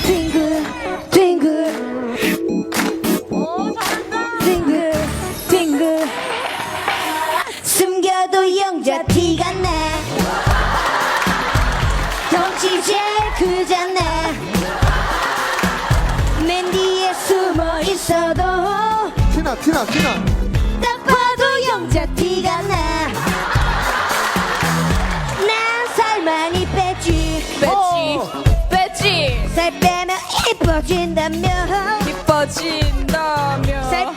뒹굴 뒹굴 오 잘한다. 뒹굴 뒹굴 숨겨도 영자 티가 나 덩치 제일 크잖아 맨 뒤에 숨어 있어도 티나 딱 봐도 영자 티가 나 난 살 많이 뺐지 뺐지. 살 빼면 이뻐진다며 이뻐진다며. 살